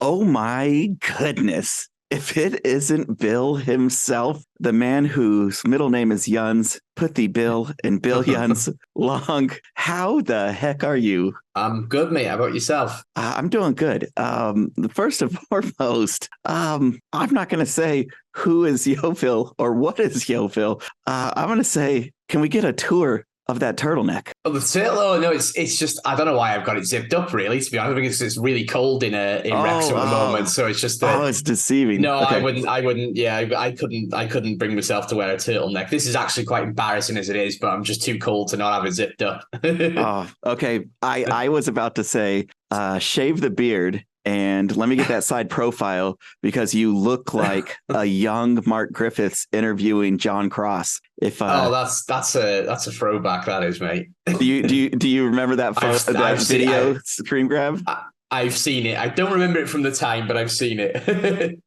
Oh my goodness. If it isn't Bill himself, the man whose middle name is Yuns, put the Bill in Bill Yuns long. How the heck are you? I'm good, mate. How about yourself? I'm doing good. First and foremost, I'm not going to say who is Yeovil or what is Yeovil. I'm going to say, can we get a tour of that turtleneck? Oh, the turtle. Oh, no, it's just I don't know why I've got it zipped up. Really, to be honest, because it's really cold in Oh, Wrexham at the moment. oh, So it's just oh, it's deceiving. no, I Okay. wouldn't. I wouldn't. Yeah, I couldn't bring myself to wear a turtleneck. This is actually quite embarrassing as it is, but I'm just too cold to not have it zipped up. Oh, okay. I was about to say, shave the beard and let me get that side profile because you look like a young Mark Griffiths interviewing John Cross. If Oh, that's a throwback. That is, mate. do you remember that I've seen video screen grab? I've seen it. I don't remember it from the time, but I've seen it.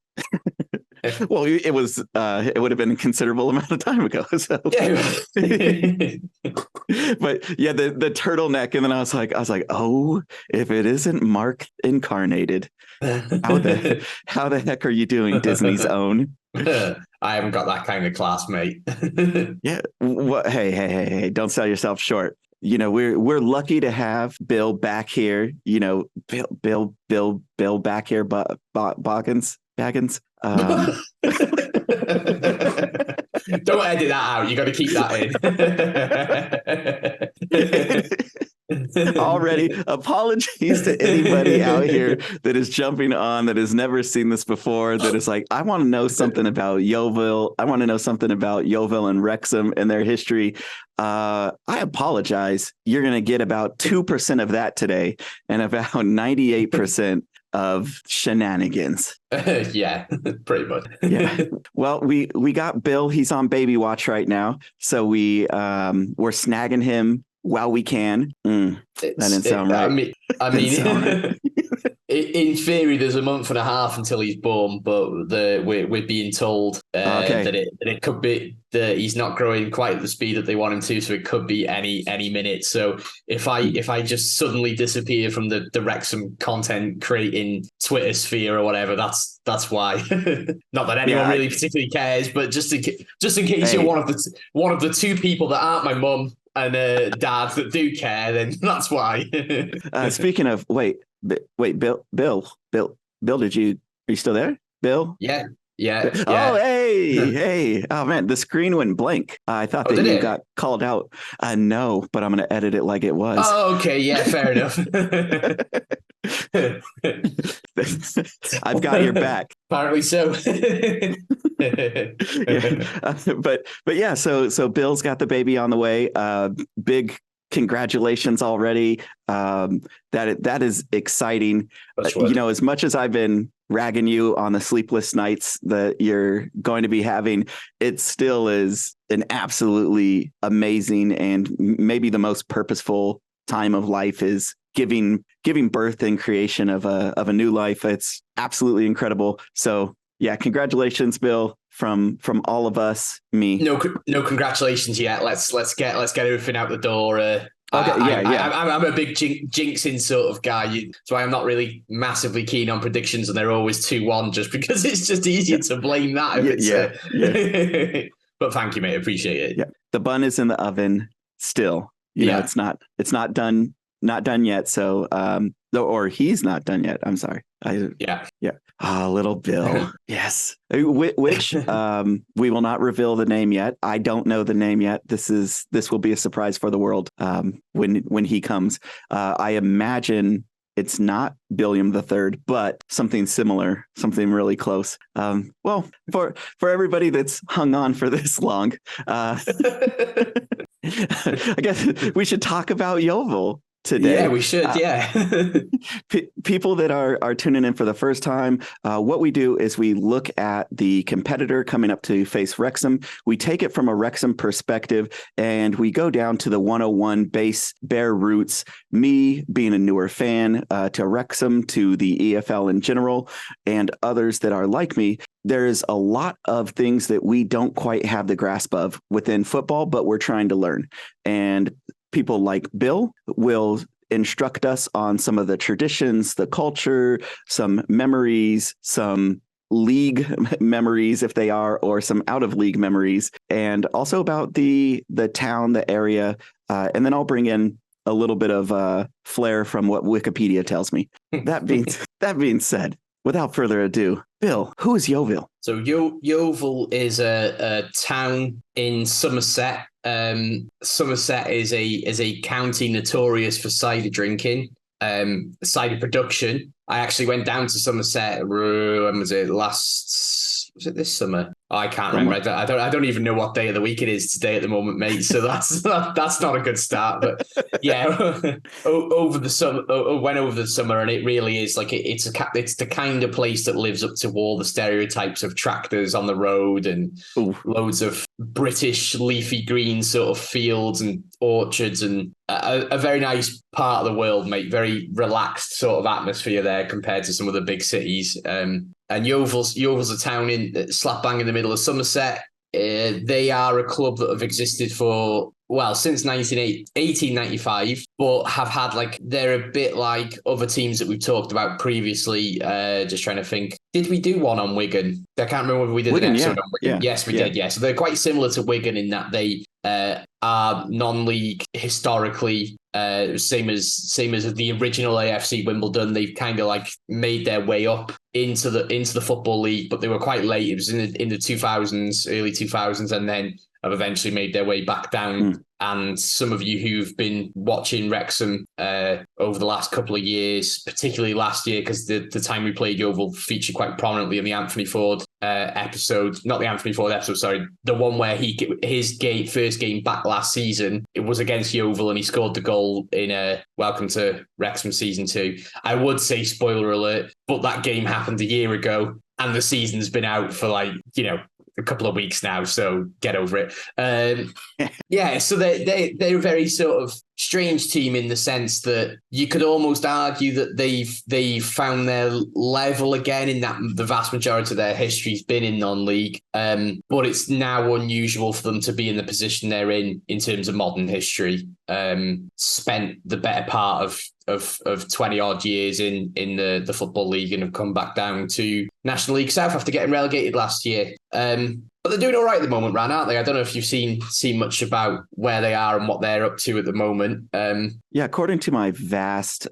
Well, it would have been a considerable amount of time ago. So, Yeah. but yeah, the turtleneck, and then I was like, oh, if it isn't Mark incarnated, how the heck are you doing, Disney's own? I haven't got that kind of class, mate. Yeah. What? Hey! Don't sell yourself short. We're lucky to have Bill back here. Bill back here, Baggins. Don't edit that out. You got to keep that in. Already, apologies to anybody out here that is jumping on that has never seen this before. That is like, I want to know something about Yeovil. I want to know something about Yeovil and Wrexham and their history. I apologize. You're going to get about 2% of that today, and about 98% of shenanigans. Yeah, pretty much. Yeah. Well, we got Bill. He's on baby watch right now, so we're snagging him while we can. That didn't sound right. I mean, in theory, there's a month and a half until he's born, but we're being told that it could be that he's not growing quite at the speed that they want him to, so it could be any minute. So if I just suddenly disappear from the Wrexham content creating Twitter sphere or whatever, that's why. Not that anyone really particularly cares, but just in case you're one of the two people that aren't my mum and dad that do care, then that's why. Speaking of, wait, Bill, are you still there? Bill? Yeah. Oh, hey. Oh, man, the screen went blank. I thought that you got called out. No, but I'm going to edit it like it was. Oh, okay. Yeah, fair enough. I've got your back. Apparently so. But yeah, so Bill's got the baby on the way. Big congratulations already. That is exciting. As much as I've been ragging you on the sleepless nights that you're going to be having, it still is an absolutely amazing and maybe the most purposeful time of life is giving birth and creation of a new life. It's absolutely incredible. So yeah, congratulations, Bill, from all of us. Me. No congratulations yet. Let's get everything out the door. Okay, I'm a big jinxing sort of guy, so I'm not really massively keen on predictions, and they're always 2-1 just because it's just easier to blame that. But thank you, mate. Appreciate it. Yeah, the bun is in the oven still. It's not done yet. So, or he's not done yet. I'm sorry. Yeah. Little Bill. Yes. Which we will not reveal the name yet. I don't know the name yet. This will be a surprise for the world when he comes. I imagine it's not Billiam the Third, but something similar, something really close. Well, for everybody that's hung on for this long, I guess we should talk about Yeovil today. Yeah, we should. People that are tuning in for the first time, what we do is we look at the competitor coming up to face Wrexham. We take it from a Wrexham perspective and we go down to the 101 base, bare roots, me being a newer fan to Wrexham, to the EFL in general, and others that are like me. There's a lot of things that we don't quite have the grasp of within football, but we're trying to learn. And people like Bill will instruct us on some of the traditions, the culture, some memories, some league memories if they are, or some out of league memories, and also about the town, the area, and then I'll bring in a little bit of flair from what Wikipedia tells me. That being said, without further ado, Bill, who is Yeovil? So Yeovil is a town in Somerset. Somerset is a county notorious for cider drinking, cider production. I actually went down to Somerset. When was it? Was it this summer? I can't remember. I don't even know what day of the week it is today at the moment, mate. So that's not a good start. But yeah, over the summer, went over the summer, and it really is like it's the kind of place that lives up to all the stereotypes of tractors on the road and loads of British leafy green sort of fields and orchards, and a very nice part of the world, mate. Very relaxed sort of atmosphere there compared to some of the big cities. And Yeovil's a town in slap bang in the middle of Somerset. They are a club that have existed since 1895, but have had they're a bit like other teams that we've talked about previously. Just trying to think. Did we do one on Wigan? I can't remember whether we did an episode on Wigan. Yeah, yes, we did. Yeah, so they're quite similar to Wigan in that they are non-league historically. Same as the original AFC Wimbledon. They've kind of made their way up into the football league, but they were quite late. It was in the 2000s, early 2000s, and then have eventually made their way back down. And some of you who've been watching Wrexham over the last couple of years, particularly last year, because the time we played Yeovil featured quite prominently in the Anthony Ford episode. Not the Anthony Ford episode, sorry. The one where his first game back last season, it was against Yeovil, and he scored the goal in Welcome to Wrexham Season 2. I would say spoiler alert, but that game happened a year ago, and the season's been out for a couple of weeks now, so get over it. Yeah, so they're a very sort of strange team in the sense that you could almost argue that they've found their level again, in that the vast majority of their history's been in non-league. But it's now unusual for them to be in the position they're in terms of modern history. Spent the better part of 20 odd years in the Football League and have come back down to National League South after getting relegated last year. But they're doing all right at the moment, Ran, aren't they? I don't know if you've seen much about where they are and what they're up to at the moment. Yeah, according to my vast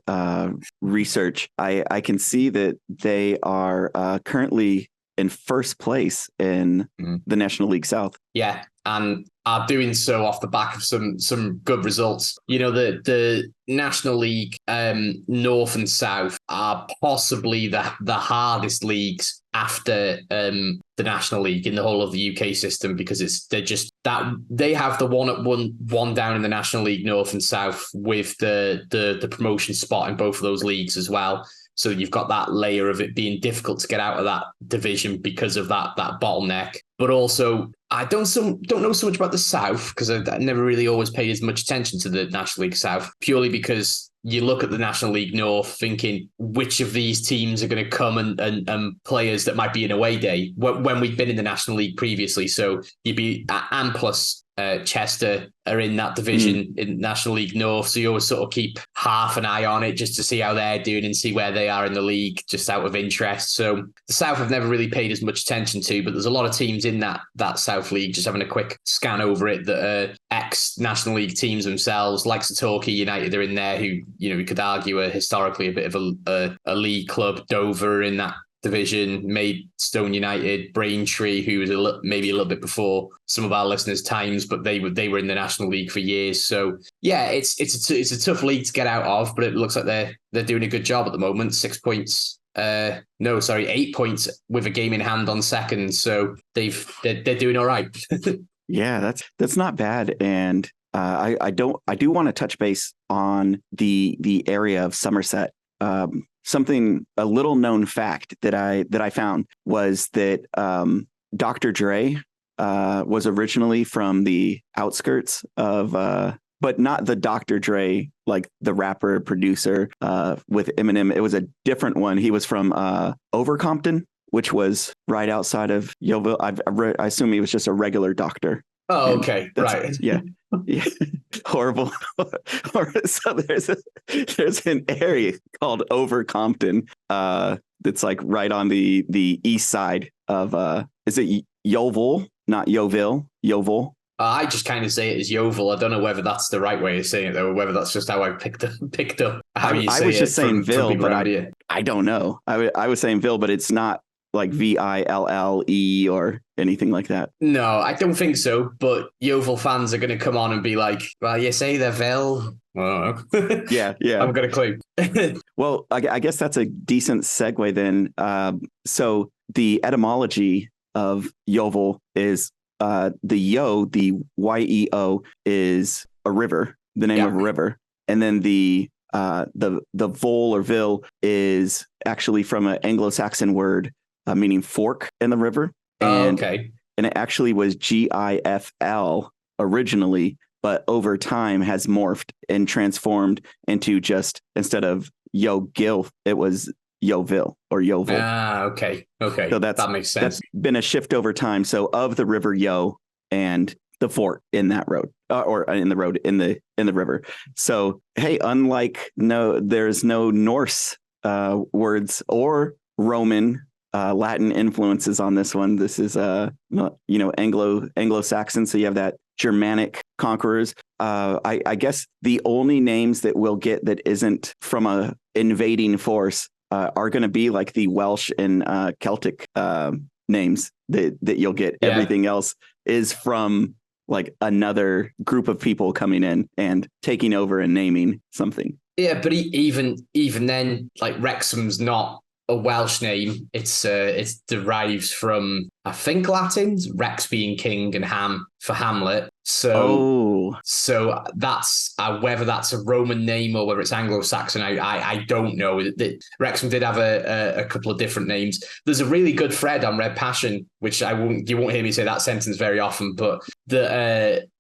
research, I can see that they are currently in first place in the National League South. Yeah, and are doing so off the back of some good results. The National League North and South are possibly the hardest leagues after the National League in the whole of the UK system, because they have the one down in the National League North and South with the promotion spot in both of those leagues as well. So you've got that layer of it being difficult to get out of that division because of that bottleneck. But also, I don't know so much about the South, because I never really always paid as much attention to the National League South, purely because you look at the National League North thinking which of these teams are going to come and players that might be an away day when we've been in the National League previously. So you'd be and plus Chester are in that division in National League North, so you always sort of keep half an eye on it just to see how they're doing and see where they are in the league, just out of interest. So the South I've never really paid as much attention to, but there's a lot of teams in that South League, just having a quick scan over it, that are ex-National League teams themselves, like Torquay United are in there, who we could argue are historically a bit of a league club. Dover in that division, Maidstone United, Braintree, who was maybe a little bit before some of our listeners' times, but they were in the National League for years. So yeah, it's a tough league to get out of, but it looks like they're doing a good job at the moment. 8 points with a game in hand on second. So they're doing all right. Yeah, that's not bad. And I do want to touch base on the area of Somerset. Something, a little known fact that I found was that Dr. Dre was originally from the outskirts of, but not the Dr. Dre, like the rapper producer with Eminem. It was a different one. He was from Overcompton, which was right outside of Yeovil. I assume he was just a regular doctor. Oh, okay. Right. Yeah. Yeah, horrible. So there's an area called Overcompton. That's like right on the east side of is it Yeovil, not Yeovil, Yeovil. I just kind of say it as Yeovil. I don't know whether that's the right way of saying it though, or whether that's just how I picked up how you I say was it just saying from Ville, people but around here. I don't know. I was saying Ville, but it's not like Ville or anything like that. No, I don't think so. But Yeovil fans are going to come on and be like, "Well, you say they're Ville." Oh, Yeah, yeah. I've got a clue. Well, I guess that's a decent segue then. So the etymology of Yeovil is the Yeo is a river, the name of a river, and then the Vol or Vil is actually from an Anglo-Saxon word meaning fork in the river, and and it actually was GIFL originally, but over time has morphed and transformed into just, instead of Yeovil, it was Yeovil or Yeovil. Okay. So that makes sense. That's been a shift over time. So of the river Yo and the fort in that road, or in the road in the river. So hey, there's no Norse words or Roman Latin influences on this one. This is Anglo-Saxon. So you have that Germanic conquerors. I guess the only names that we'll get that isn't from a invading force are going to be like the Welsh and Celtic names that you'll get. Yeah. Everything else is from like another group of people coming in and taking over and naming something. Yeah, but even then, like Wrexham's not a Welsh name. It derives from, I think, Latin, Rex being king and Ham for Hamlet. So that's whether that's a Roman name or whether it's Anglo-Saxon. I don't know. Wrexham did have a couple of different names. There's a really good thread on Red Passion, which you won't hear me say that sentence very often, but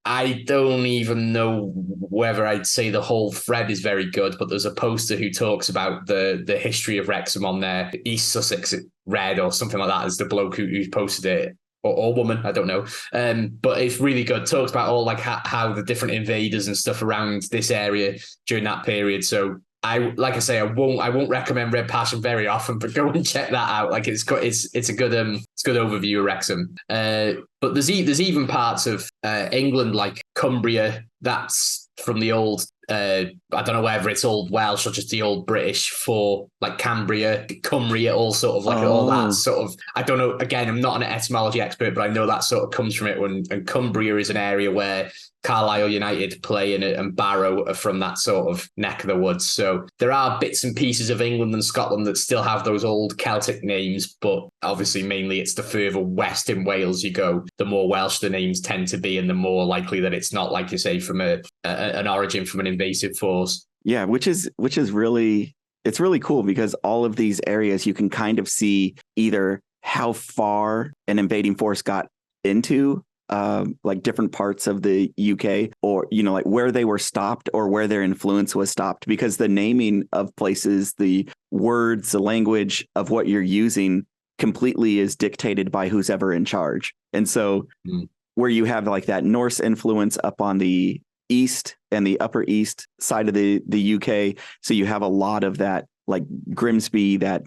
I don't even know whether I'd say the whole thread is very good, but there's a poster who talks about the history of Wrexham on there. East Sussex Red or something like that is the bloke who posted it. Or woman, I don't know. But it's really good. Talks about all like how the different invaders and stuff around this area during that period. So I won't recommend Red Passion very often, but go and check that out. Like it's a good overview of Wrexham. But there's even parts of England like Cumbria that's from the old. I don't know whether it's old Welsh or just the old British for like Cambria, Cymria, all sort of like all that sort of. I don't know. Again, I'm not an etymology expert, but I know that sort of comes from it. And Cumbria is an area where Carlisle United play and Barrow are from that sort of neck of the woods. So there are bits and pieces of England and Scotland that still have those old Celtic names, but obviously mainly it's the further west in Wales you go, the more Welsh the names tend to be, and the more likely that it's not, like you say, from an origin from an invasive force. Yeah, which is really, it's really cool because all of these areas you can kind of see either how far an invading force got into like different parts of the UK, or like where they were stopped or where their influence was stopped, because the naming of places, the words, the language of what you're using completely is dictated by who's ever in charge. And so where you have like that Norse influence up on the east and the upper east side of the UK, so you have a lot of that, like Grimsby, that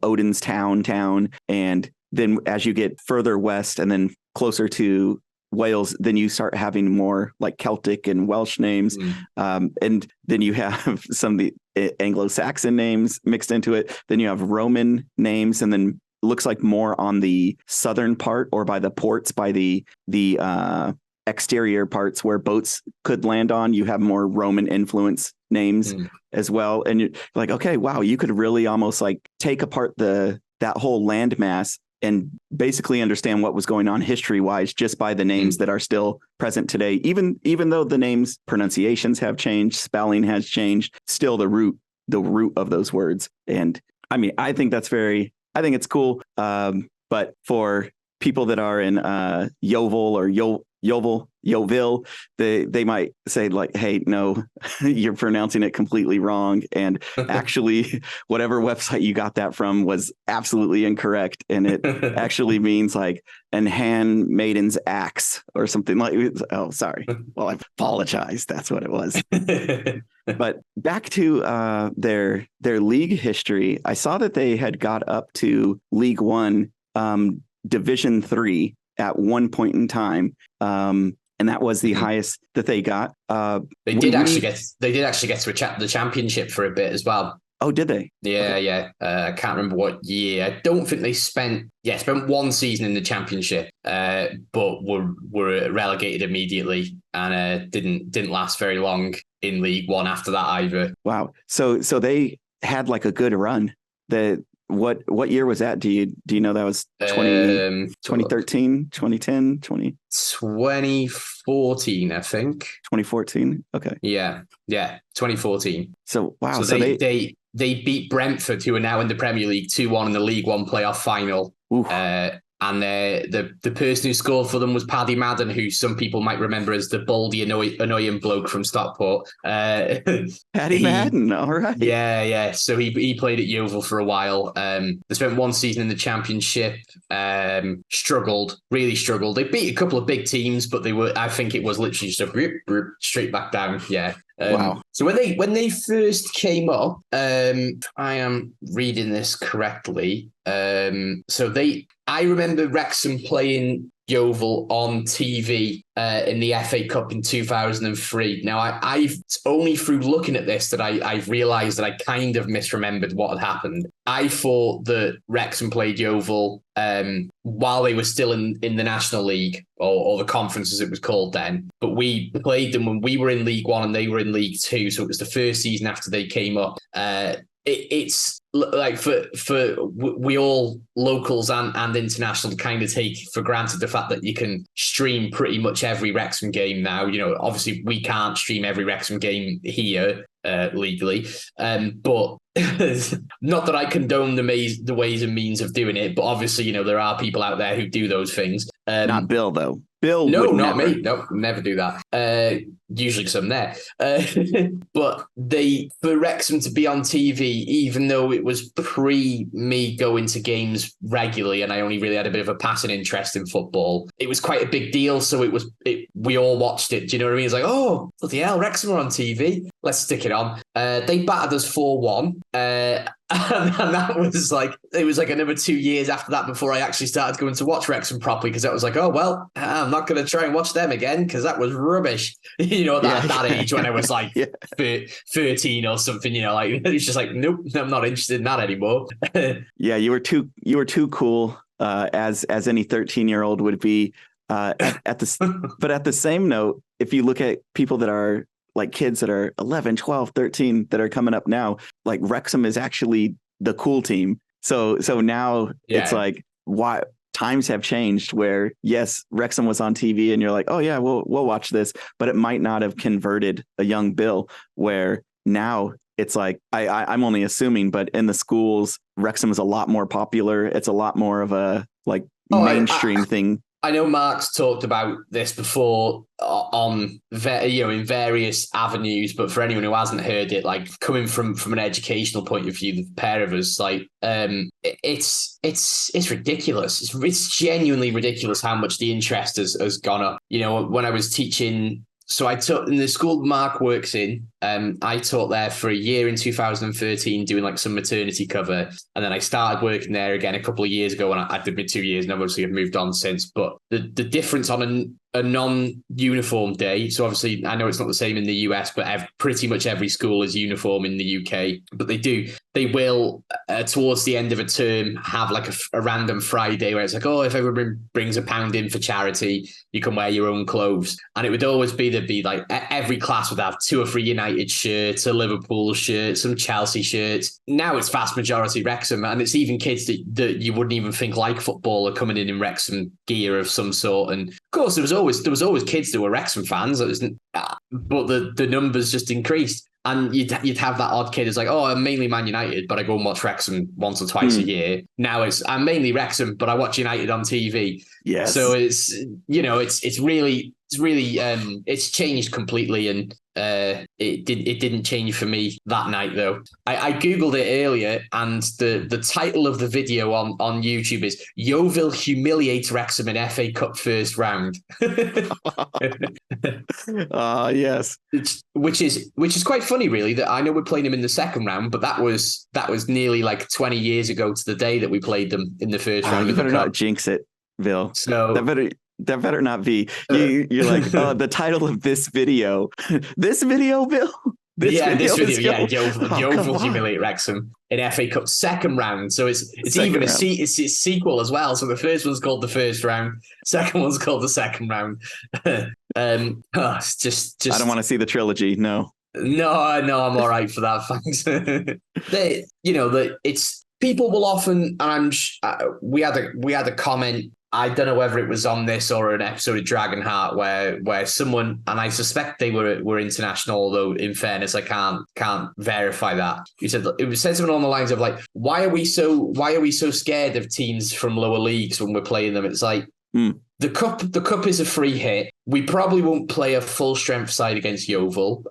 Odin's town, and then as you get further west and then closer to Wales, then you start having more like Celtic and Welsh names. And then you have some of the Anglo-Saxon names mixed into it. Then you have Roman names, and then looks like more on the southern part or by the ports, by the exterior parts where boats could land on, you have more Roman influence names as well. And you're like, okay, wow, you could really almost like take apart that whole landmass and basically understand what was going on history-wise just by the names that are still present today. Even though the names, pronunciations have changed, spelling has changed, still the root of those words. And I mean, I think it's cool. But for people that are in Yeovil or Yeovil, they might say like, hey, no, you're pronouncing it completely wrong. And actually, whatever website you got that from was absolutely incorrect. And it actually means like an handmaiden's axe or something like, oh, sorry. Well, I apologize. That's what it was. But back to their league history, I saw that they had got up to League One, Division 3 at one point in time. And that was the highest that they got. They did actually get to the championship for a bit as well. Oh, did they? Yeah, okay. Yeah. I can't remember what year. I don't think they spent one season in the championship, but were relegated immediately and didn't last very long in League One after that either. Wow. So they had like a good run. What year was that? Do you know that was 2013, 2010, 2014, I think. 2014. Okay. Yeah, 2014. So wow. So they beat Brentford, who are now in the Premier League, 2-1 in the League One playoff final. And the person who scored for them was Paddy Madden, who some people might remember as the baldy, annoying bloke from Stockport. Paddy Madden, all right. Yeah. So he played at Yeovil for a while. They spent one season in the championship, really struggled. They beat a couple of big teams, but I think it was literally just a straight back down. Yeah. Wow. So when they first came up, I am reading this correctly. I remember Wrexham playing Yeovil on TV in the FA Cup in 2003. Now, I've only through looking at this that I've realised that I kind of misremembered what had happened. I thought that Wrexham played Yeovil while they were still in the National League or the conference as it was called then. But we played them when we were in League One and they were in League Two. So it was the first season after they came up. It's like for we all locals and international kind of take for granted the fact that you can stream pretty much every Wrexham game now. You know, obviously we can't stream every Wrexham game here legally, but not that I condone the ways and means of doing it. But obviously, you know, there are people out there who do those things. Not Bill though. Bill, no, not never. me. No, never do that. Usually because I'm there. But for Wrexham to be on TV, even though it was pre me going to games regularly, and I only really had a bit of a passing interest in football, it was quite a big deal. So we all watched it. Do you know what I mean? It's like, oh, bloody hell, Wrexham are on TV. Let's stick it on. They battered us 4-1. And that was like, it was like another 2 years after that before I actually started going to watch Wrexham properly, because I was like, oh, well, I'm not going to try and watch them again because that was rubbish. You know, that age when I was like 13 or something, you know, like it was just like, nope, I'm not interested in that anymore. Yeah, you were too cool as any 13-year-old would be but at the same note, if you look at people that are like kids that are 11, 12, 13 that are coming up now, like Wrexham is actually the cool team. So now it's like, why times have changed where, yes, Wrexham was on TV and you're like, oh yeah, we'll watch this, but it might not have converted a young Bill, where now it's like, I'm only assuming, but in the schools, Wrexham is a lot more popular. It's a lot more of a like mainstream thing. I know Mark's talked about this before in various avenues, but for anyone who hasn't heard it, like coming from an educational point of view, the pair of us, like it's ridiculous. It's genuinely ridiculous how much the interest has gone up. You know, when I was teaching. So I taught in the school Mark works in. I taught there for a year in 2013, doing like some maternity cover. And then I started working there again a couple of years ago, and I did my 2 years, and obviously I've moved on since. But the difference on a non-uniform day, so obviously I know it's not the same in the US, but pretty much every school is uniform in the UK. But they will towards the end of a term have like a random Friday where it's like, oh, if everyone brings £1 in for charity, you can wear your own clothes. And it would always be like every class would have 2 or 3 United shirts, a Liverpool shirt, some Chelsea shirts. Now it's vast majority Wrexham, and it's even kids that you wouldn't even think like football are coming in Wrexham gear of some sort. And of course, there was always kids that were Wrexham fans, but the numbers just increased. And you'd have that odd kid who's like, oh, I'm mainly Man United, but I go and watch Wrexham once or twice a year. Now I'm mainly Wrexham, but I watch United on TV. Yes. So it's, it's really it's changed completely, and it didn't change for me that night though. I googled it earlier, and the title of the video on YouTube is "Yeovil humiliates Wrexham in FA Cup first round." Yes. Which is quite funny, really. That I know we're playing them in the second round, but that was nearly like 20 years ago to the day that we played them in the first round. You better not jinx it, Bill. So that better not be. You're like, the title of this video. This video, Bill? This video. Yeovil humiliate Wrexham in FA Cup second round. So it's even it's a sequel as well. So the first one's called the first round, second one's called the second round. It's just I don't want to see the trilogy. No, I'm all right for that. Thanks. It's people will often, and we had a comment. I don't know whether it was on this or an episode of Dragonheart where someone, and I suspect they were international, although in fairness I can't verify that. You said it was said something along the lines of like, why are we so scared of teams from lower leagues when we're playing them? It's like the cup is a free hit. We probably won't play a full strength side against Yeovil.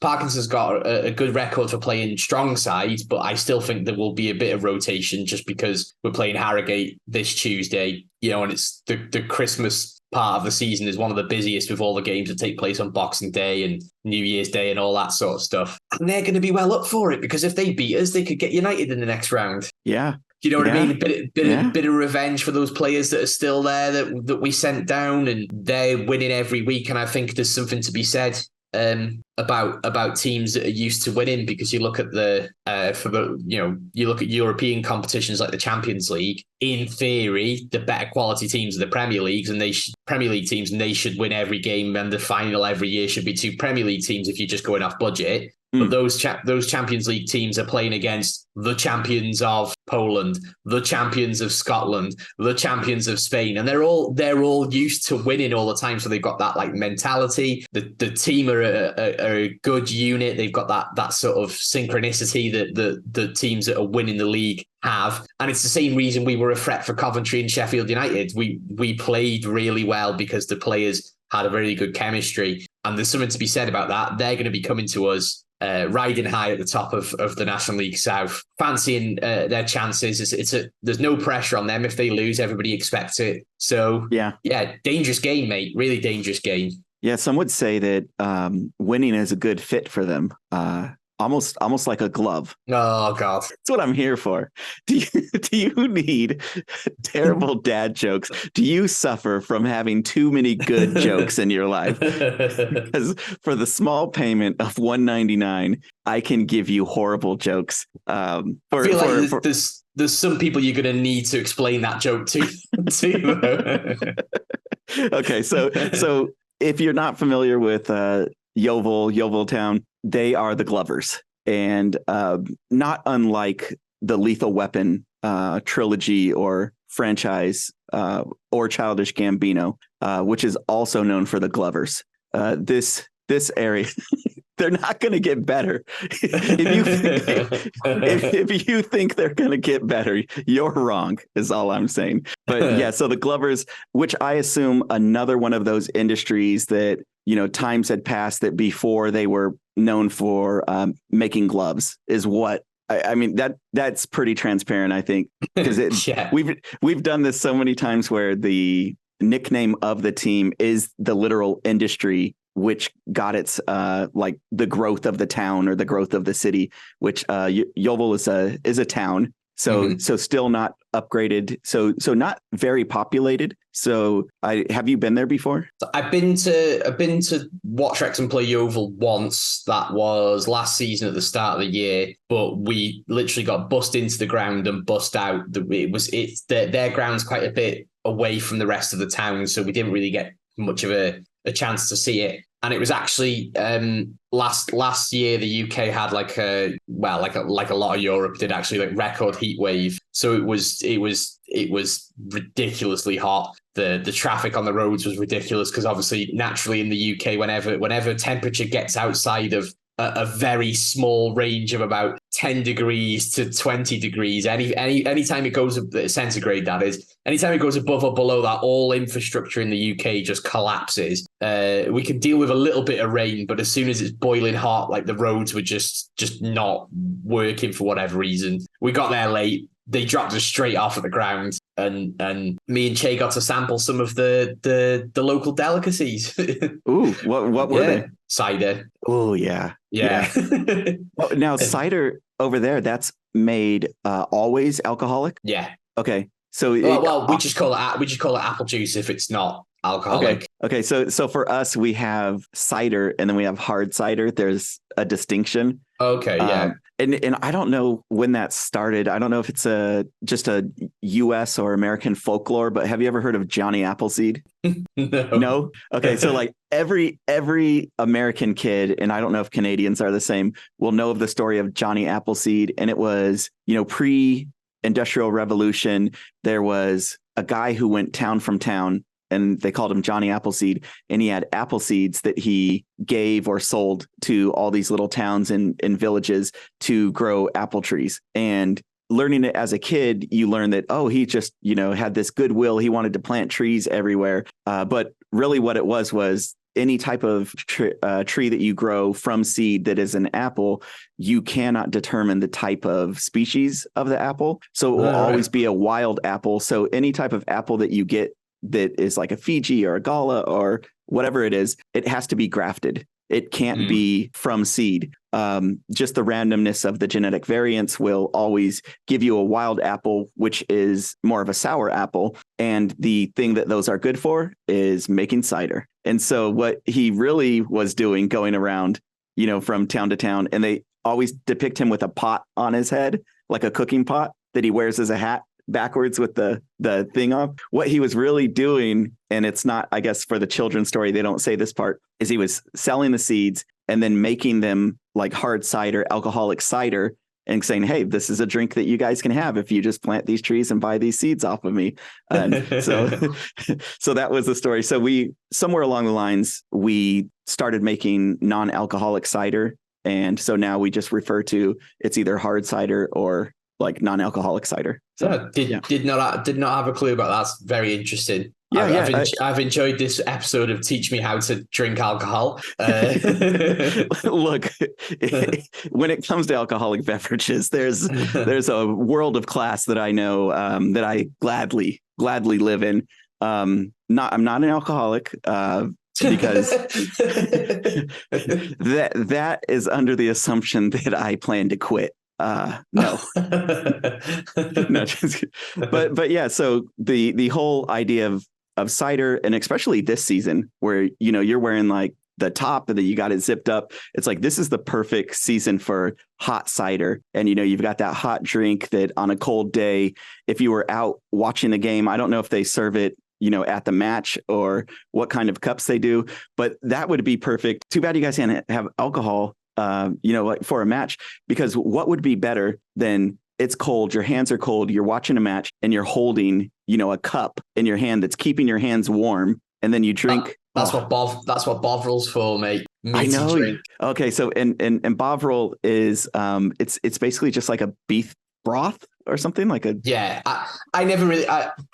Parkinson's got a good record for playing strong sides, but I still think there will be a bit of rotation just because we're playing Harrogate this Tuesday, and it's the Christmas part of the season is one of the busiest with all the games that take place on Boxing Day and New Year's Day and all that sort of stuff. And they're going to be well up for it because if they beat us, they could get United in the next round. Yeah. Do you know what I mean? A bit of revenge for those players that are still there that we sent down, and they're winning every week. And I think there's something to be said about teams that are used to winning, because you look at you look at European competitions like the Champions League. In theory, the better quality teams are the Premier Leagues, and Premier League teams, and they should win every game. And the final every year should be two Premier League teams if you're just going off budget. But those Champions League teams are playing against the champions of Poland, the champions of Scotland, the champions of Spain, and they're all used to winning all the time. So they've got that like mentality. The team are a good unit. They've got that sort of synchronicity that the teams that are winning the league have. And it's the same reason we were a threat for Coventry and Sheffield United. We played really well because the players had a very good chemistry. And there's something to be said about that. They're going to be coming to us riding high at the top of the National League South, fancying their chances. There's no pressure on them. If they lose, everybody expects it. So yeah, dangerous game, mate. Really dangerous game. Yeah, some would say that winning is a good fit for them. Almost like a glove. Oh God, that's what I'm here for. Do you need terrible dad jokes? Do you suffer from having too many good jokes in your life? Because for the small payment of $1.99, I can give you horrible jokes. I feel like there's some people you're going to need to explain that joke to. Okay, so if you're not familiar with Yeovil Town, they are the Glovers, and not unlike the Lethal Weapon trilogy or franchise or Childish Gambino, which is also known for the Glovers. This area, they're not going to get better. If you think they're going to get better, you're wrong, is all I'm saying. But yeah, so the Glovers, which I assume another one of those industries that, times had passed that before they were known for making gloves, is what I mean. That's pretty transparent, I think, because we've done this so many times where the nickname of the team is the literal industry which got its like the growth of the town or the growth of the city, which Yeovil is a town. So so still not upgraded. So not very populated. So have you been there before? I've been to watch Wrexham play Yeovil once. That was last season at the start of the year. But we literally got bussed into the ground and bussed out. Their ground's quite a bit away from the rest of the town, so we didn't really get much of a chance to see it. And it was actually last year the UK had like a lot of Europe did actually, like, record heat wave. So it was ridiculously hot. The traffic on the roads was ridiculous because obviously naturally in the UK whenever temperature gets outside of a very small range of about 10 degrees to 20 degrees. Anytime it goes centigrade, that is, anytime it goes above or below that, all infrastructure in the UK just collapses. We can deal with a little bit of rain, but as soon as it's boiling hot, like the roads were just not working for whatever reason. We got there late. They dropped us straight off at the ground, and me and Che got to sample some of the local delicacies. Ooh, what were they? Cider. Oh yeah. Oh, now cider over there, that's made always alcoholic? Yeah. Okay. So we just call it apple juice if it's not alcoholic. Okay. So for us, we have cider and then we have hard cider. There's a distinction. Okay. Yeah. And I don't know when that started. I don't know if it's just a U.S. or American folklore, but have you ever heard of Johnny Appleseed? No. Okay. So like every American kid, and I don't know if Canadians are the same, will know of the story of Johnny Appleseed. And it was, pre-industrial revolution. There was a guy who went town from town, and they called him Johnny Appleseed, and he had apple seeds that he gave or sold to all these little towns and villages to grow apple trees. And learning it as a kid, you learn that, he just, had this goodwill. He wanted to plant trees everywhere. But really what it was any type of tree that you grow from seed that is an apple, you cannot determine the type of species of the apple. So it will always be a wild apple. So any type of apple that you get that is like a Fiji or a Gala or whatever it is, it has to be grafted. It can't be from seed. Just the randomness of the genetic variants will always give you a wild apple, which is more of a sour apple. And the thing that those are good for is making cider. And so what he really was doing, going around, from town to town, and they always depict him with a pot on his head, like a cooking pot that he wears as a hat, backwards with the thing off. What he was really doing, and it's not, I guess, for the children's story, they don't say this part, is he was selling the seeds and then making them like hard cider, alcoholic cider, and saying, hey, this is a drink that you guys can have if you just plant these trees and buy these seeds off of me. And so that was the story. So somewhere along the lines, we started making non-alcoholic cider. And so now we just refer to it's either hard cider or like non-alcoholic cider. So, did not have a clue about that. That's very interesting. I've enjoyed this episode of Teach Me How to Drink Alcohol. Look, when it comes to alcoholic beverages, there's a world of class that I know that I gladly live in. I'm not an alcoholic. Because that is under the assumption that I plan to quit. No, no, but yeah. So the whole idea of cider, and especially this season where, you're wearing like the top and then you got it zipped up. It's like, this is the perfect season for hot cider. And, you've got that hot drink that on a cold day, if you were out watching the game, I don't know if they serve it, at the match or what kind of cups they do, but that would be perfect. Too bad you guys can't have alcohol like for a match, because what would be better than it's cold, your hands are cold, you're watching a match and you're holding, a cup in your hand that's keeping your hands warm, and then you drink. That's what Bovril's for, mate. I know. Drink. Okay. So, and Bovril is, it's basically just like a beef broth or something like a. Yeah. I never really,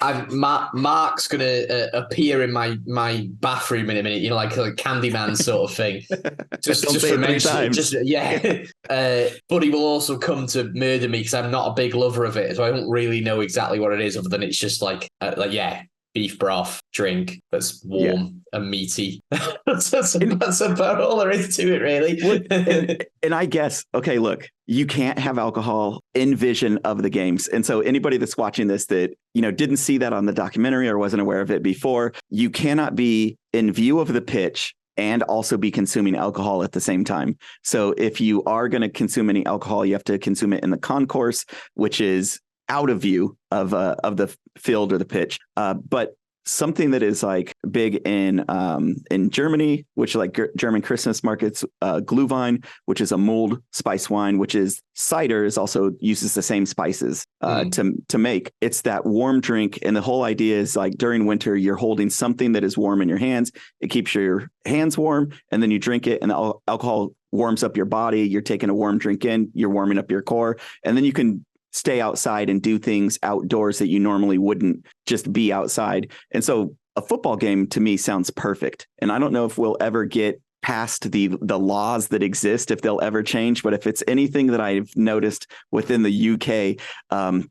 Mark's going to appear in my bathroom in a minute, like a Candyman sort of thing. just for mention, but he will also come to murder me because I'm not a big lover of it. So I don't really know exactly what it is, other than it's just like beef broth drink that's warm and meaty. that's about all there is to it, really. and I guess, okay, look, you can't have alcohol in vision of the games. And so anybody that's watching this that, didn't see that on the documentary or wasn't aware of it before, you cannot be in view of the pitch and also be consuming alcohol at the same time. So if you are going to consume any alcohol, you have to consume it in the concourse, which is out of view of the field or the pitch. But something that is like big in Germany, which like German Christmas markets, Glühwein, which is a mulled spice wine, which is cider, is also uses the same spices to make. It's that warm drink. And the whole idea is like during winter, you're holding something that is warm in your hands. It keeps your hands warm, and then you drink it and the alcohol warms up your body. You're taking a warm drink in, you're warming up your core, and then you can stay outside and do things outdoors that you normally wouldn't just be outside. And so a football game to me sounds perfect. And I don't know if we'll ever get past the laws that exist, if they'll ever change. But if it's anything that I've noticed within the UK,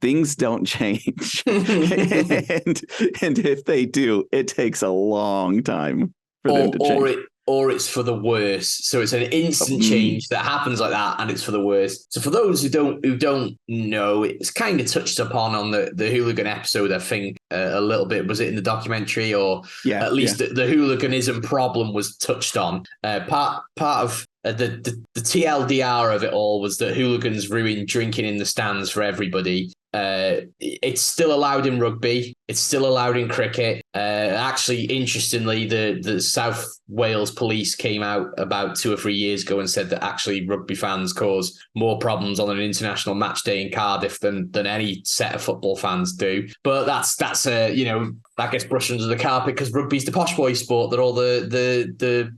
things don't change. and if they do, it takes a long time for them to change. Or it's for the worse. So it's an instant change that happens like that, and it's for the worst. So for those who don't know, it's kind of touched upon on the hooligan episode, I think, a little bit. Was it in the documentary, or at least the hooliganism problem was touched on? Part of the TLDR of it all was that hooligans ruined drinking in the stands for everybody. It's still allowed in rugby. It's still allowed in cricket. Actually, interestingly, the South Wales police came out about 2 or 3 years ago and said that actually rugby fans cause more problems on an international match day in Cardiff than any set of football fans do. But that's that gets brushed under the carpet because rugby's the posh boy sport that all the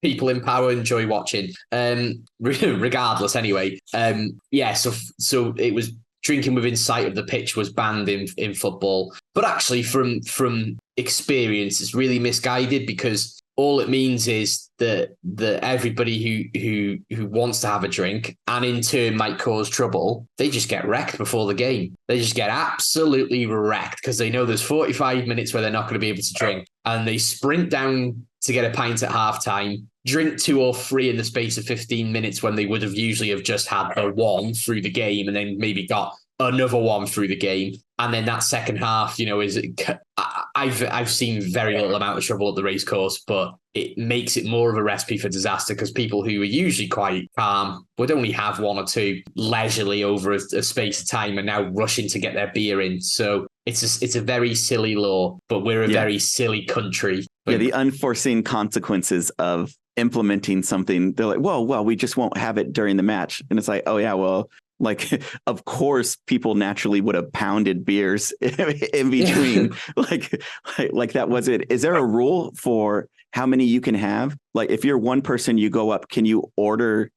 people in power enjoy watching. Regardless, anyway. So it was. Drinking within sight of the pitch was banned in football. But actually, from experience, it's really misguided because all it means is that everybody who wants to have a drink and in turn might cause trouble, they just get wrecked before the game. They just get absolutely wrecked because they know there's 45 minutes where they're not going to be able to drink. And they sprint down to get a pint at halftime, drink 2 or 3 in the space of 15 minutes when they would have usually have just had a one through the game and then maybe got another one through the game. And then that second half, I've seen very little amount of trouble at the racecourse, but it makes it more of a recipe for disaster because people who are usually quite calm would only have 1 or 2 leisurely over a space of time and now rushing to get their beer in. So it's a very silly law, but we're a very silly country. The unforeseen consequences of implementing something, they're like, well, we just won't have it during the match. And it's like, oh yeah, well, like, of course, people naturally would have pounded beers in between. Like that was it. Is there a rule for how many you can have? Like, if you're one person, you go up, can you order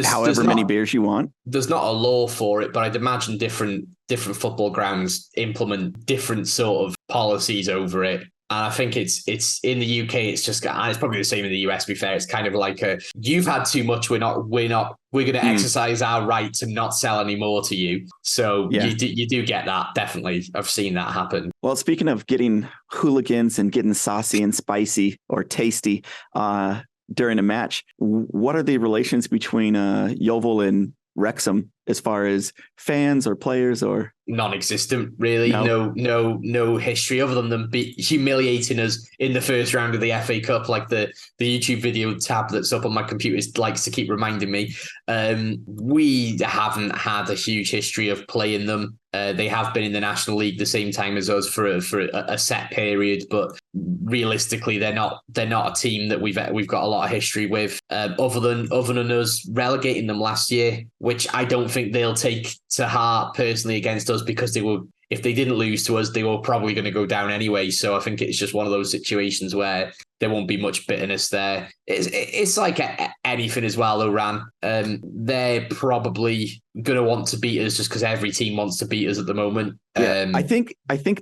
however many beers you want? There's not a law for it, but I'd imagine different football grounds implement different sort of policies over it. And I think it's in the UK. It's probably the same in the US. To be fair, it's kind of like you've had too much. We're going to exercise our right to not sell any more to you. So you do get that. Definitely, I've seen that happen. Well, speaking of getting hooligans and getting saucy and spicy or tasty during a match, what are the relations between Yeovil and Wrexham as far as fans or players? Or non-existent, really. No history other than them humiliating us in the first round of the FA Cup, like the YouTube video tab that's up on my computer likes to keep reminding me. We haven't had a huge history of playing them. They have been in the National League the same time as us for a set period, but realistically, they're not a team that we've got a lot of history with. Other than us relegating them last year, which I don't think they'll take to heart personally against us, because if they didn't lose to us, they were probably going to go down anyway. So I think it's just one of those situations where there won't be much bitterness there. It's like anything as well, though, Ran. They're probably going to want to beat us just because every team wants to beat us at the moment. I think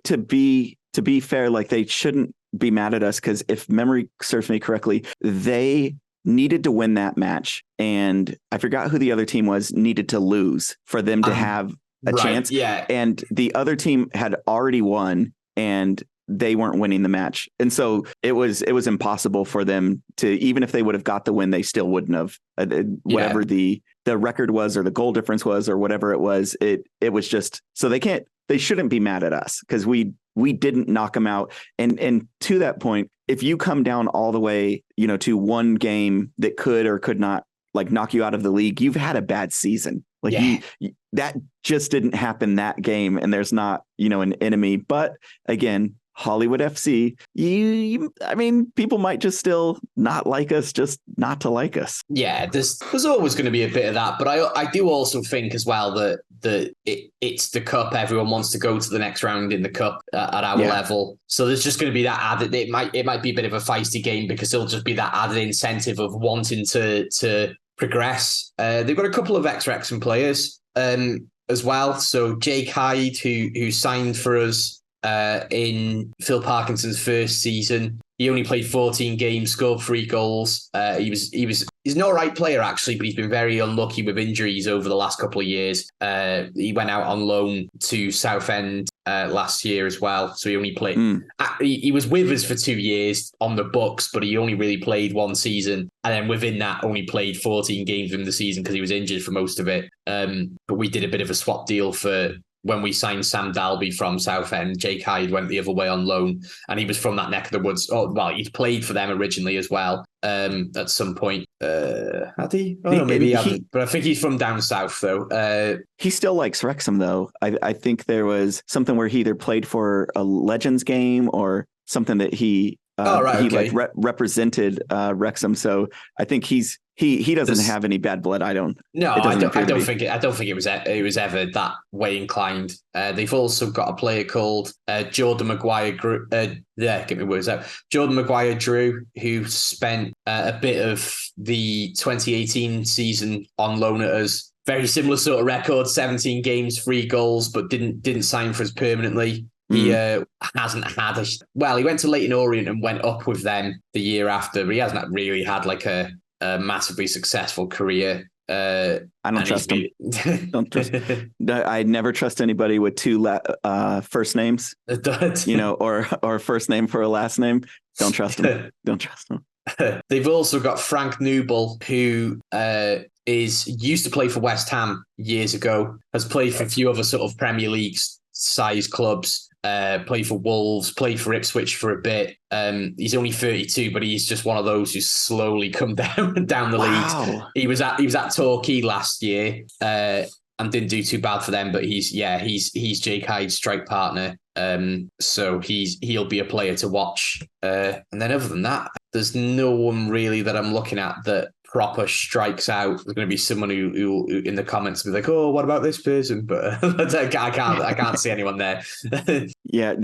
to be fair, like, they shouldn't be mad at us, because if memory serves me correctly, they needed to win that match, and I forgot who the other team was, needed to lose for them to have a chance. Yeah. And the other team had already won and they weren't winning the match. And so it was impossible for them to, even if they would have got the win, they still wouldn't have whatever the record was, or the goal difference was, or whatever it was. It was just, so they shouldn't be mad at us because we didn't knock them out. And to that point, if you come down all the way, to one game that could or could not, like, knock you out of the league, you've had a bad season. Like, that just didn't happen that game, and there's not, an enemy. But again, Hollywood FC, I mean, people might just still not like us, just not to like us. Yeah, there's always going to be a bit of that. But I do also think as well that it's the cup. Everyone wants to go to the next round in the cup at our level. So there's just going to be that added. It might be a bit of a feisty game because it'll just be that added incentive of wanting to progress. They've got a couple of ex-Wrexham players as well. So Jake Hyde, who signed for us in Phil Parkinson's first season. He only played 14 games, scored 3 goals. He's an all right player, actually, but he's been very unlucky with injuries over the last couple of years. He went out on loan to Southend last year as well. So he only played... He was with us for 2 years on the books, but he only really played 1 season. And then within that, only played 14 games in the season because he was injured for most of it. But we did a bit of a swap deal for... When we signed Sam Dalby from Southend, Jake Hyde went the other way on loan, and he was from that neck of the woods. Oh, well, he'd played for them originally as well at some point. Had he? Oh, no, maybe he hasn't. But I think he's from down south, though. He still likes Wrexham, though. I think there was something where he either played for a Legends game or something that he represented Wrexham. So I think he doesn't have any bad blood. I don't think it was ever that way inclined. They've also got a player called Jordan Maguire. Jordan Maguire Drew, who spent a bit of the 2018 season on loan at us. Very similar sort of record: 17 games, 3 goals, but didn't sign for us permanently. He hasn't had he went to Leyton Orient and went up with them the year after, but he hasn't really had like a massively successful career. I don't trust him. I never trust anybody with 2 first names, or first name for a last name. Don't trust him. Don't trust him. They've also got Frank Newble, who used to play for West Ham years ago, has played for a few other sort of Premier League size clubs. Played for Wolves, played for Ipswich for a bit. He's only 32, but he's just one of those who's slowly come down the leagues. He was at Torquay last year and didn't do too bad for them. But he's Jake Hyde's strike partner. So he'll be a player to watch. And then other than that, there's no one really that I'm looking at that proper strikes out. There's going to be someone who in the comments will be like, "Oh, what about this person?" But I can't see anyone there. Yeah,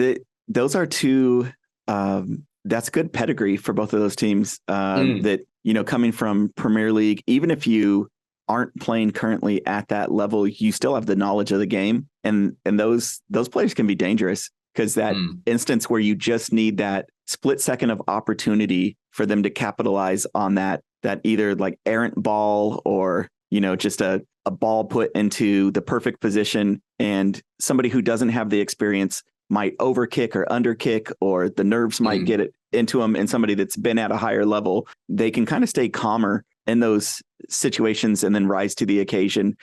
those are 2. That's good pedigree for both of those teams. That coming from Premier League, even if you aren't playing currently at that level, you still have the knowledge of the game, and those players can be dangerous because that instance where you just need that split second of opportunity for them to capitalize on that either like errant ball or, just a ball put into the perfect position, and somebody who doesn't have the experience might overkick or underkick, or the nerves might get it into them. And somebody that's been at a higher level, they can kind of stay calmer in those situations and then rise to the occasion,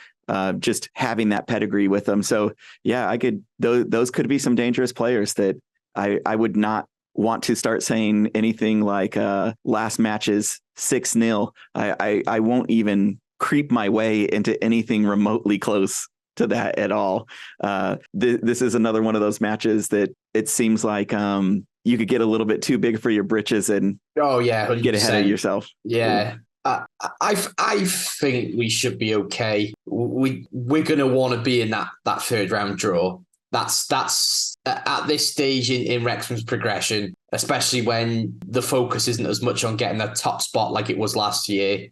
just having that pedigree with them. So yeah, those could be some dangerous players that I would not want to start saying anything like last matches 6-0. I won't even creep my way into anything remotely close to that at all. This is another one of those matches that it seems like you could get a little bit too big for your britches and 100%. Get ahead of yourself. Yeah. I think we should be okay. We're going to want to be in that 3rd round draw. That's at this stage in Wrexham's progression, especially when the focus isn't as much on getting that top spot like it was last year.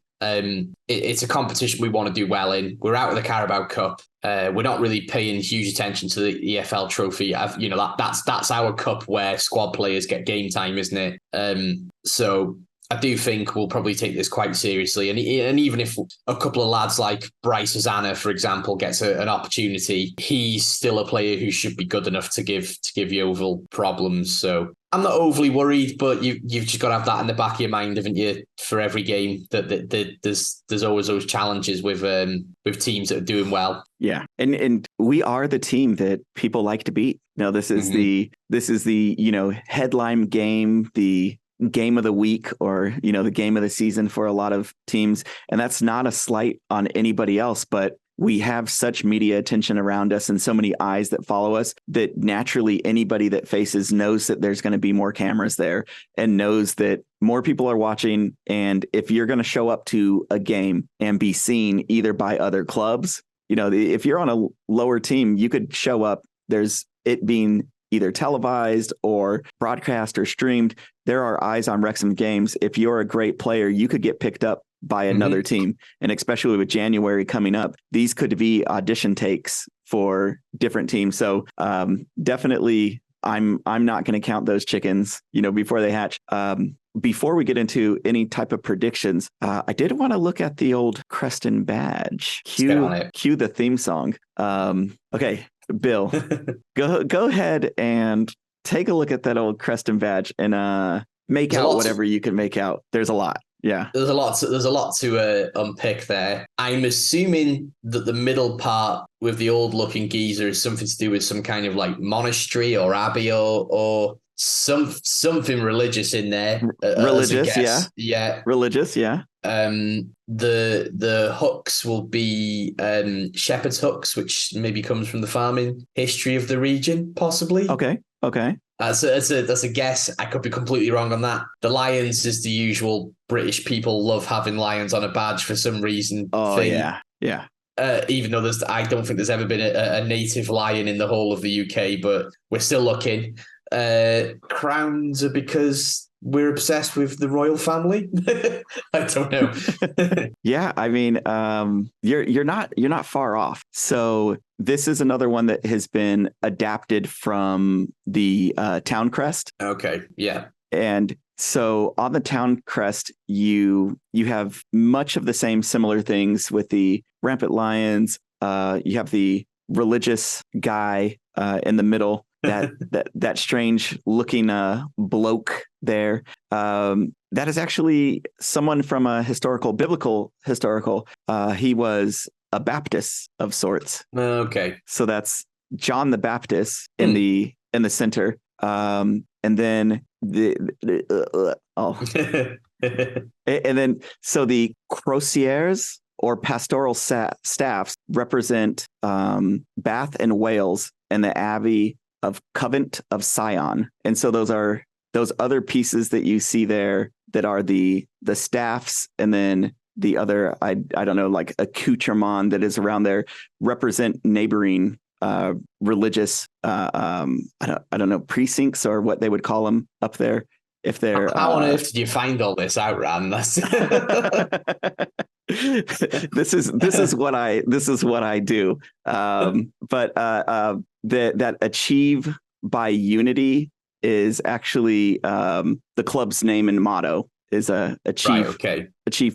It's a competition we want to do well in. We're out of the Carabao Cup. We're not really paying huge attention to the EFL trophy. That's our cup where squad players get game time, isn't it? So I do think we'll probably take this quite seriously. And even if a couple of lads like Bryce Hosanna, for example, gets an opportunity, he's still a player who should be good enough to give Yeovil problems. So I'm not overly worried, but you've just got to have that in the back of your mind, haven't you? For every game, that there's always those challenges with teams that are doing well. Yeah, and we are the team that people like to beat. This is the headline game, the game of the week, or the game of the season for a lot of teams. And that's not a slight on anybody else, but we have such media attention around us and so many eyes that follow us that naturally anybody that faces knows that there's going to be more cameras there and knows that more people are watching. And if you're going to show up to a game and be seen either by other clubs, if you're on a lower team, you could show up. There's it being either televised or broadcast or streamed. There are eyes on Wrexham games. If you're a great player, you could get picked up by another team. And especially with January coming up, these could be audition takes for different teams. So definitely I'm not going to count those chickens, before they hatch. Before we get into any type of predictions, I did want to look at the old crest and badge. Cue the theme song. Okay, Bill, go ahead and take a look at that old crest and badge and make out whatever you can make out. There's a lot. Yeah, there's a lot to unpick there. I'm assuming that the middle part with the old looking geezer is something to do with some kind of like monastery or abbey or something religious in there. Religious, yeah. Religious, yeah. The hooks will be shepherd's hooks, which maybe comes from the farming history of the region, possibly. Okay. That's a guess. I could be completely wrong on that. The lions is the usual British people love having lions on a badge for some reason. Oh, thing. Yeah. Even though I don't think there's ever been a native lion in the whole of the UK, but we're still looking. Crowns are because we're obsessed with the royal family. I don't know. Yeah, I mean, you're not far off. So this is another one that has been adapted from the town crest. Okay, yeah. And so on the town crest, you have much of the same similar things with the rampant lions. You have the religious guy in the middle. That strange looking bloke there. That is actually someone from a biblical historical. He was a Baptist of sorts. Okay. So that's John the Baptist in the center. And then and then so the crosiers or pastoral staffs represent Bath and Wales and the Abbey of Covent of Sion. And so those other pieces that you see there that are the staffs, and then the other, I don't know, like accoutrement that is around there represent neighboring religious, I don't know, precincts or what they would call them up there. If they're how on earth did you find all this out, Ran? This is what I do. But that achieve by unity is actually the club's name and motto is achieve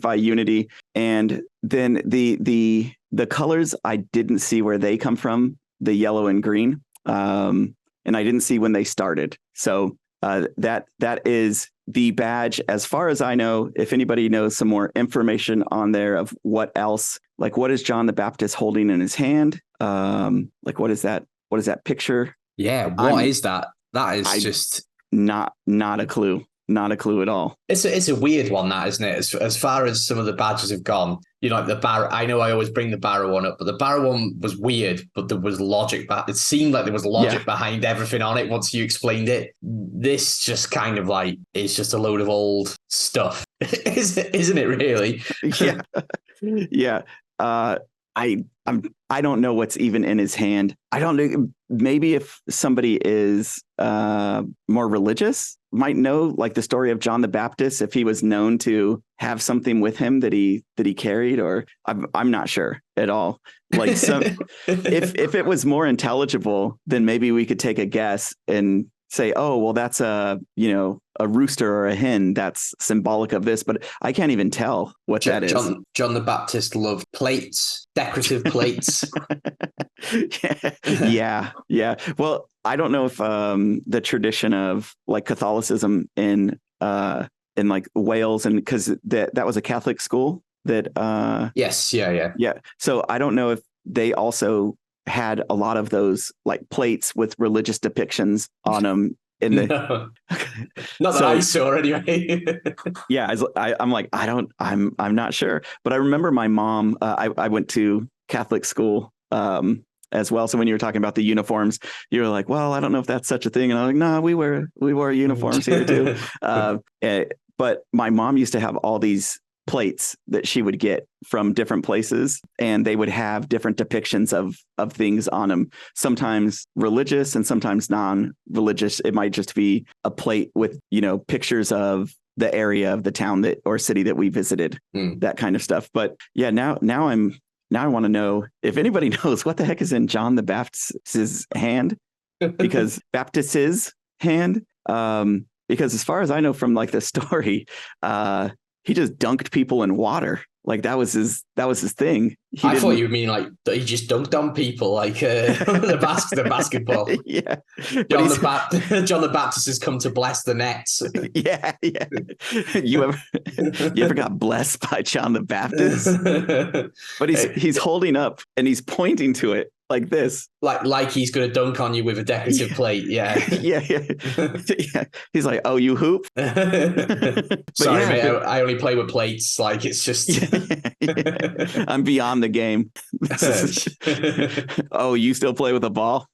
by unity. And then the colors, I didn't see where they come from, the yellow and green, and I didn't see when they started. So that is the badge, as far as I know. If anybody knows some more information on there of what else, like what is John the Baptist holding in his hand? Like what is that? What is that picture? Yeah, what is that? That is just not a clue. Not a clue at all. It's a weird one, that, isn't it? As far as some of the badges have gone, like the Barrow. I know I always bring the Barrow one up, but the Barrow one was weird, but there was logic. It seemed like there was logic behind everything on it once you explained it. This just kind of like, it's just a load of old stuff, isn't it? Really? Yeah, yeah. I don't know what's even in his hand. I don't know. Maybe if somebody is more religious, might know like the story of John the Baptist, if he was known to have something with him that he carried, or I'm not sure at all. Like if it was more intelligible, then maybe we could take a guess and say, oh, well, that's a rooster or a hen. That's symbolic of this, but I can't even tell what that is. John the Baptist loved plates, decorative plates. Yeah. Well, I don't know if the tradition of like Catholicism in like Wales, and because that was a Catholic school that. Yes. Yeah. So I don't know if they also had a lot of those like plates with religious depictions on them in the not that I saw anyway. Yeah, I'm like, I'm not sure, but I remember my mom, I went to Catholic school as well, so when you were talking about the uniforms, you were like, well, I don't know if that's such a thing, and I was like, no, we wore uniforms here too. But my mom used to have all these plates that she would get from different places, and they would have different depictions of things on them, sometimes religious and sometimes non-religious. It might just be a plate with, pictures of the area of the town or city that we visited, that kind of stuff. But yeah, now I want to know if anybody knows what the heck is in John the Baptist's hand, because Baptist's hand, because as far as I know from like the story, he just dunked people in water. Like that was his thing. I thought you would mean like he just dunked on people, like the basketball. Yeah. John the Baptist has come to bless the nets. Yeah. You ever got blessed by John the Baptist? But he's holding up and he's pointing to it like this. Like he's going to dunk on you with a decorative plate. Yeah. Yeah. He's like, "Oh, you hoop?" Sorry, mate. I only play with plates. Like it's just. I'm beyond the game. Oh, you still play with a ball?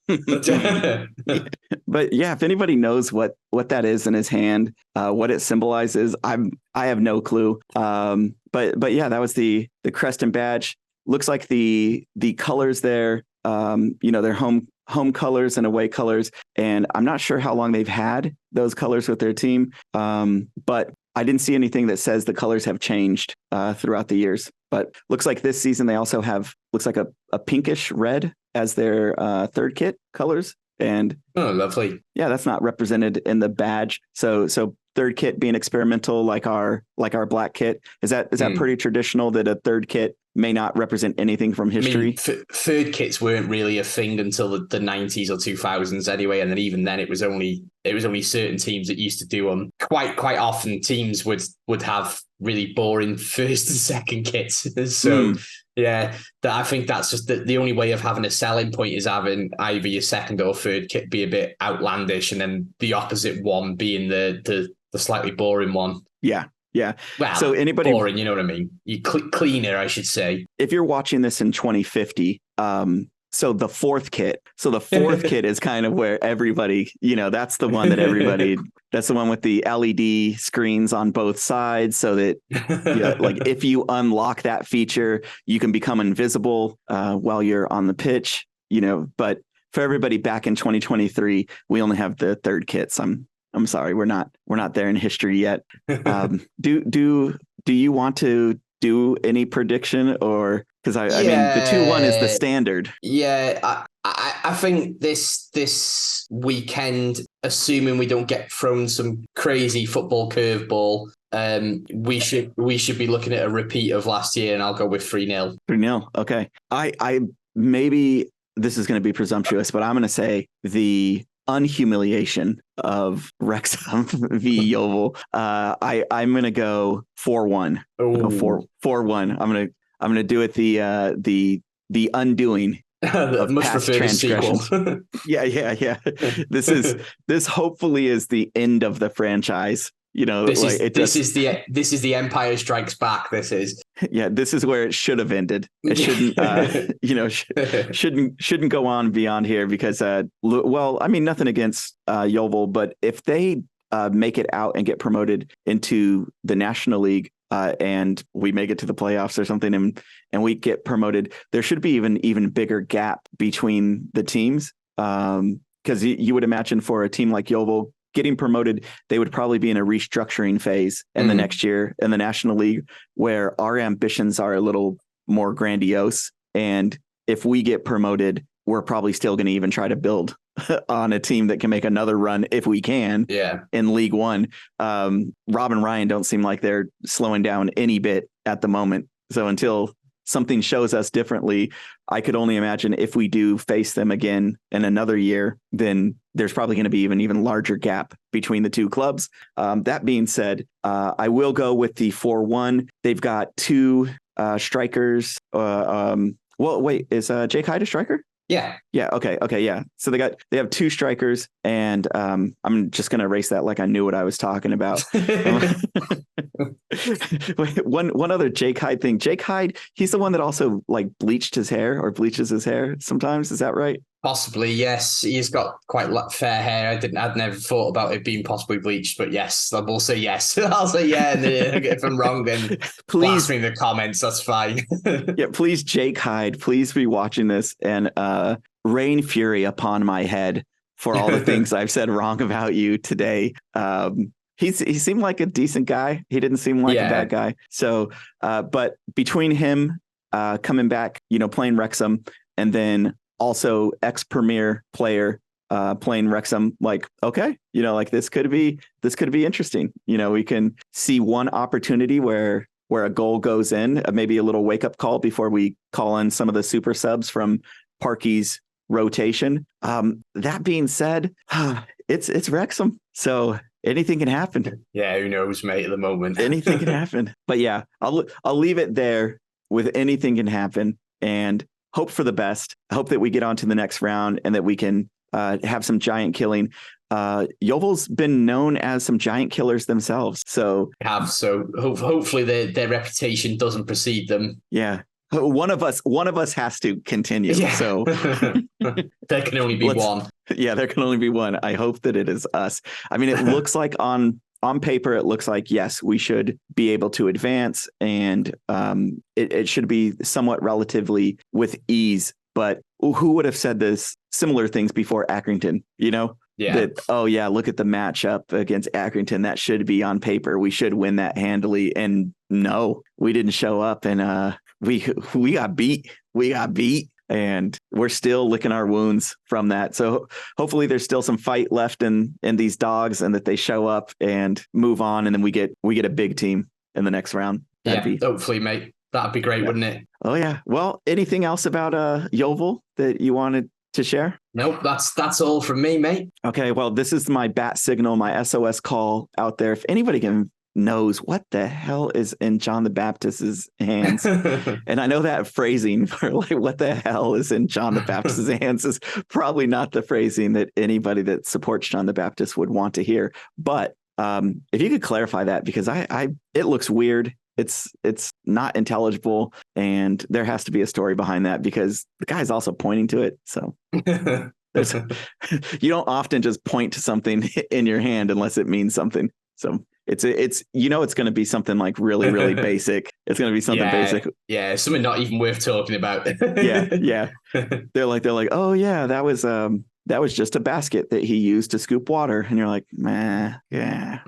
But yeah, if anybody knows what that is in his hand, what it symbolizes, I have no clue. But yeah, that was the crest and badge. Looks like the colors there. They're home colors and away colors, and I'm not sure how long they've had those colors with their team. But I didn't see anything that says the colors have changed throughout the years. But looks like this season they also have a pinkish red as their third kit colors. And oh, lovely. Yeah, that's not represented in the badge. So third kit being experimental, like our black kit. Is that pretty traditional that a third kit may not represent anything from history? I mean, third kits weren't really a thing until the 90s or 2000s anyway, and then even then it was only certain teams that used to do them. Quite often teams would have really boring first and second kits. So yeah, I think that's just the only way of having a selling point is having either your second or third kit be a bit outlandish, and then the opposite one being the slightly boring one. Yeah. Well, so anybody boring, you know what I mean? You cleaner, I should say. If you're watching this in 2050, so the fourth kit is kind of where everybody, that's the one that everybody, that's the one with the LED screens on both sides, so that like if you unlock that feature, you can become invisible while you're on the pitch, but for everybody back in 2023, we only have the third kits. I'm sorry, we're not there in history yet. Do you want to do any prediction, or because I mean the 2-1 is the standard? Yeah, I think this weekend, assuming we don't get thrown some crazy football curveball, we should be looking at a repeat of last year, and I'll go with 3-0. 3-0. Okay. I maybe this is going to be presumptuous, but I'm going to say the unhumiliation of Wrexham v Yeovil. I'm going to go 4-1. 4-1. I'm going to do it the undoing of much past transgressions. Yeah. This hopefully is the end of the franchise. This is the Empire Strikes Back. This is where it should have ended. It shouldn't, shouldn't go on beyond here because, nothing against Yeovil, but if they make it out and get promoted into the National League and we make it to the playoffs or something, and we get promoted, there should be even bigger gap between the teams. Because you would imagine for a team like Yeovil getting promoted, they would probably be in a restructuring phase in the next year in the National League, where our ambitions are a little more grandiose. And if we get promoted, we're probably still going to even try to build on a team that can make another run if we can. Yeah. In League One. Rob and Ryan don't seem like they're slowing down any bit at the moment. So until something shows us differently, I could only imagine if we do face them again in another year, then there's probably going to be even larger gap between the two clubs. That being said, I will go with the 4-1. They've got two strikers. Is Jake Hyde a striker? Yeah. Okay. Yeah. So they have two strikers, and I'm just going to erase that like I knew what I was talking about. One other Jake Hyde thing. Jake Hyde, he's the one that also like bleached his hair or bleaches his hair sometimes. Is that right? Possibly, yes. He's got quite fair hair. I'd never thought about it being possibly bleached, but yes, I will say yes. I'll say yeah, and if I'm wrong, then please blast me in the comments. That's fine. Yeah, please, Jake Hyde, please be watching this and rain fury upon my head for all the things I've said wrong about you today. He seemed like a decent guy. He didn't seem like a bad guy. So, but between him coming back, playing Wrexham, and then also ex-Premier player playing Wrexham, like, okay, like this could be interesting. We can see one opportunity where a goal goes in, maybe a little wake-up call before we call in some of the super subs from Parky's rotation. That being said, it's Wrexham, so anything can happen. Yeah, who knows, mate, at the moment. Anything can happen. But yeah, I'll leave it there with anything can happen and hope for the best. I hope that we get on to the next round and that we can have some giant killing. Yeovil's been known as some giant killers themselves. So hopefully their reputation doesn't precede them. Yeah. One of us has to continue. Yeah. So there can only be one. Yeah, there can only be one. I hope that it is us. I mean, it looks like on paper, it looks like, yes, we should be able to advance and it should be somewhat relatively with ease. But who would have said this similar things before Accrington, Yeah. That, oh, yeah, look at the matchup against Accrington. That should be on paper. We should win that handily. And no, we didn't show up and we got beat. We got beat. And we're still licking our wounds from that. So hopefully there's still some fight left in these dogs and that they show up and move on. And then we get a big team in the next round. Hopefully, mate. That'd be great, wouldn't it? Oh, yeah. Well, anything else about Yeovil that you wanted to share? Nope, that's all from me, mate. Okay, well, this is my bat signal, my SOS call out there. If anybody knows what the hell is in John the Baptist's hands, and I know that phrasing for like what the hell is in John the Baptist's hands is probably not the phrasing that anybody that supports John the Baptist would want to hear. But if you could clarify that, because it looks weird. It's not intelligible, and there has to be a story behind that because the guy's also pointing to it. So you don't often just point to something in your hand unless it means something. So it's going to be something like really, really basic. It's going to be something basic. Yeah, something not even worth talking about. Yeah. They're like, oh yeah, that was just a basket that he used to scoop water. And you're like, man, yeah.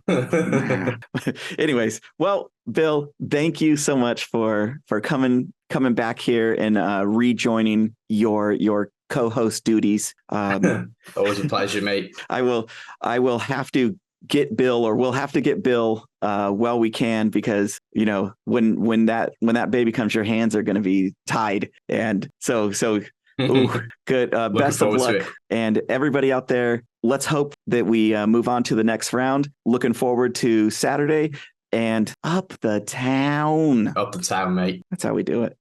Anyways, well, Bill, thank you so much for coming back here and rejoining your co-host duties. Always a pleasure, mate. I will have to get Bill, or we'll have to get Bill while we can, because when that baby comes, your hands are going to be tied. And so ooh, good. Best of luck. And everybody out there, let's hope that we move on to the next round. Looking forward to Saturday and up the town. Up the town, mate. That's how we do it.